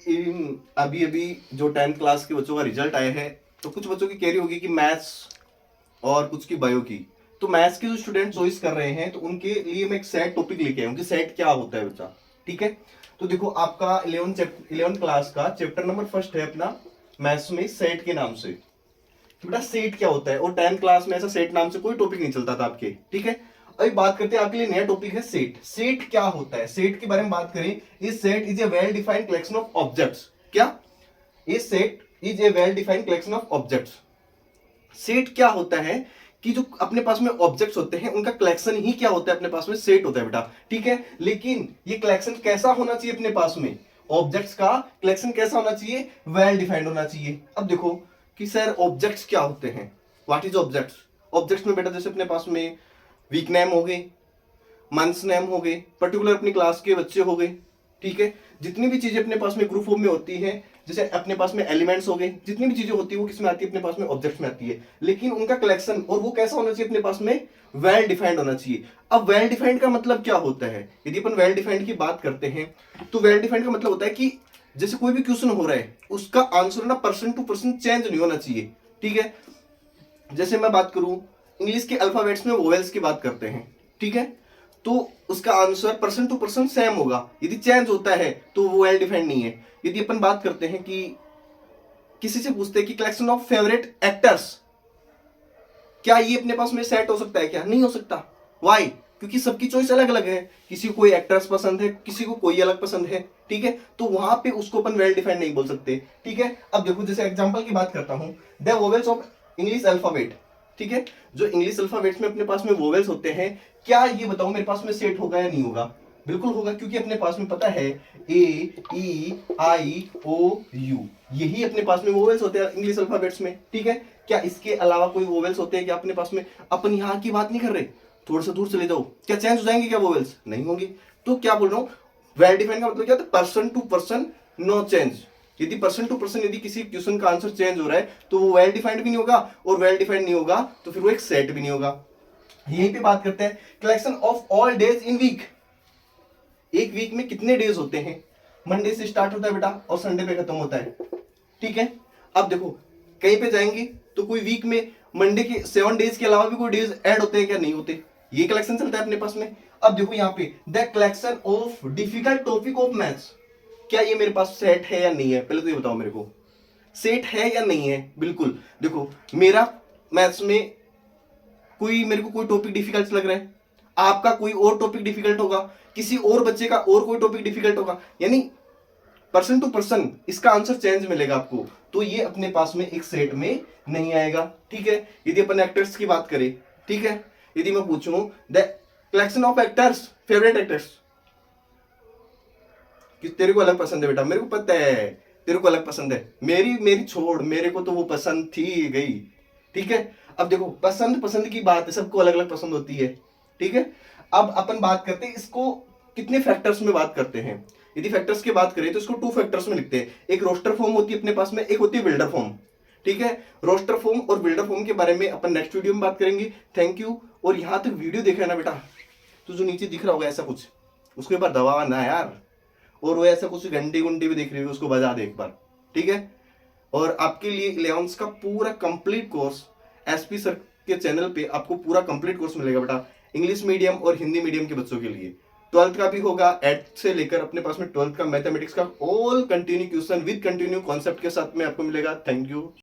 अभी अभी जो 10th क्लास के बच्चों का रिजल्ट आया है, तो कुछ बच्चों की कैरी होगी कि मैथ्स और कुछ की बायो की। तो मैथ्स के जो स्टूडेंट चॉइस कर रहे हैं, तो उनके लिए मैं एक सेट टॉपिक लेके आया हूँ कि सेट क्या होता है बच्चा। ठीक है, तो देखो आपका 11th क्लास का चैप्टर नंबर फर्स्ट है अपना मैथ्स में सेट के नाम से। तो बेटा सेट क्या होता है, और 10th क्लास में ऐसा सेट नाम से कोई टॉपिक नहीं चलता था आपके। ठीक है, अभी बात करते हैं आपके लिए नया टॉपिक है सेट। सेट क्या होता है, सेट के बारे में बात करें, इस set is a well defined collection of objects. क्या, इस set is a well defined collection of objects. Set क्या होता है कि जो अपने पास में ऑब्जेक्ट्स होते हैं उनका कलेक्शन ही क्या होता है, अपने पास में सेट होता है बेटा। ठीक है, लेकिन ये कलेक्शन कैसा होना चाहिए अपने पास में, ऑब्जेक्ट्स का कलेक्शन कैसा होना चाहिए, वेल डिफाइंड होना चाहिए। अब देखो कि सर ऑब्जेक्ट्स क्या होते हैं, व्हाट इज ऑब्जेक्ट्स। ऑब्जेक्ट्स में बेटा जैसे अपने पास में वीक नेम हो गए, मंथ्स नेम हो गए, पर्टिकुलर अपनी क्लास के बच्चे हो गए। ठीक है, जितनी भी चीजें अपने पास में ग्रुप फॉर्म में होती हैं, जैसे अपने पास में एलिमेंट्स हो गए, जितनी भी चीजें होती है वो किसमें आती है, अपने पास में ऑब्जेक्ट्स में आती है। लेकिन उनका कलेक्शन और वो कैसा होना चाहिए अपने पास में, वेल डिफाइंड होना चाहिए। अब वेल डिफाइंड का मतलब क्या होता है, यदि अपन वेल डिफाइंड की बात करते हैं, तो वेल डिफाइंड का मतलब होता है कि जैसे कोई भी क्वेश्चन हो रहा है उसका आंसर ना पर्सन टू पर्सन चेंज नहीं होना चाहिए। ठीक है, जैसे मैं बात करूं इंग्लिश के अल्फाबेट्स में वोवेल्स की बात करते हैं। ठीक है, तो उसका answer person to person same होगा, यदि चेंज होता है तो वो वेल डिफाइंड नहीं है। यदि अपन बात करते हैं कि किसी से पूछते हैं कि कलेक्शन ऑफ फेवरेट एक्टर्स, क्या ये अपने पास में सेट हो सकता है, क्या नहीं हो सकता। वाई, क्योंकि सबकी चॉइस अलग अलग है, किसी को कोई एक्टर्स पसंद है, किसी को कोई अलग पसंद है। ठीक है, तो वहां पे उसको अपन वेल डिफाइंड नहीं बोल सकते। ठीक है, अब देखो जैसे एग्जांपल की बात करता हूं, the vowels of English alphabet. ठीक है, जो इंग्लिश अल्फाबेट्स में अपने पास में वोवेल्स होते हैं, क्या ये बताओ मेरे पास में सेट होगा या नहीं होगा, बिल्कुल होगा, क्योंकि अपने पास में पता है ए ई आई ओ यू, यही अपने पास में वोवेल्स होते हैं इंग्लिश अल्फाबेट्स में। ठीक है, क्या इसके अलावा कोई वोवेल्स होते हैं क्या अपने पास में, अपन यहाँ की बात नहीं कर रहे, थोड़ा सा दूर चले जाओ, क्या चेंज हो जाएंगे क्या वोवेल्स, नहीं होंगे। तो क्या बोल रहा हूँ, वेल डिफाइंड का मतलब क्या होता है, person to person no change. यदि पर्सन टू पर्सन यदि किसी क्वेश्चन का आंसर चेंज हो रहा है तो वो वेल डिफाइंड भी नहीं होगा, और वेल डिफाइंड नहीं होगा तो फिर वो एक सेट भी नहीं होगा। यहीं पे बात करते हैं collection of all days in week. एक वीक में कितने डेज होते हैं, मंडे से स्टार्ट होता है बेटा और संडे पे खत्म होता है। ठीक है, अब देखो कहीं पे जाएंगे तो कोई वीक में मंडे के 7 डेज के अलावा भी कोई डेज ऐड होते हैं क्या, नहीं होते, ये कलेक्शन चलता है अपने पास में। अब देखो यहाँ पे the collection of difficult topic of maths, क्या ये मेरे पास सेट है या नहीं है, पहले तो ये बताओ मेरे को, सेट है या नहीं है। बिल्कुल, देखो मेरा मैथ्स में कोई मेरे को कोई टॉपिक डिफिकल्ट लग रहा है, आपका कोई और टॉपिक डिफिकल्ट होगा, किसी और बच्चे का और कोई टॉपिक डिफिकल्ट होगा, यानी पर्सन टू पर्सन इसका आंसर चेंज मिलेगा आपको। तो ये अपने पास में एक सेट में नहीं आएगा। ठीक है, यदि अपन एक्टर्स की बात करें, ठीक है, यदि मैं पूछूं the collection of actors, favourite actors, कि तेरे को अलग पसंद है बेटा, मेरे को पता है तेरे को अलग पसंद है, मेरी मेरी छोड़, मेरे को तो वो पसंद थी गई। ठीक है, अब देखो पसंद पसंद की बात है, सबको अलग अलग पसंद होती है। ठीक है, अब अपन बात करते हैं इसको कितने फैक्टर्स में बात करते हैं। यदि फैक्टर्स की बात करें तो इसको 2 फैक्टर्स में लिखते हैं, एक रोस्टर फॉर्म होती है अपने पास में, एक होती है बिल्डर फॉर्म। ठीक है, रोस्टर फॉर्म और बिल्डर फॉर्म के बारे में अपन नेक्स्ट वीडियो में बात करेंगे। थैंक यू, और यहां तक वीडियो देखा है ना बेटा, तो जो नीचे दिख रहा होगा ऐसा कुछ, उसके ऊपर दबावा ना यार, और वो ऐसा कुछ घंटी गुंटी भी दिख रही है उसको बजा दे एक बार। ठीक है, और आपके लिए 11th का पूरा कंप्लीट कोर्स एसपी सर के चैनल पे आपको पूरा कंप्लीट कोर्स मिलेगा बेटा, इंग्लिश मीडियम और हिंदी मीडियम के बच्चों के लिए। 12th का भी होगा, 8th से लेकर अपने पास में 12th का मैथमेटिक्स का all continue question with continue concept के साथ में आपको मिलेगा। Thank you.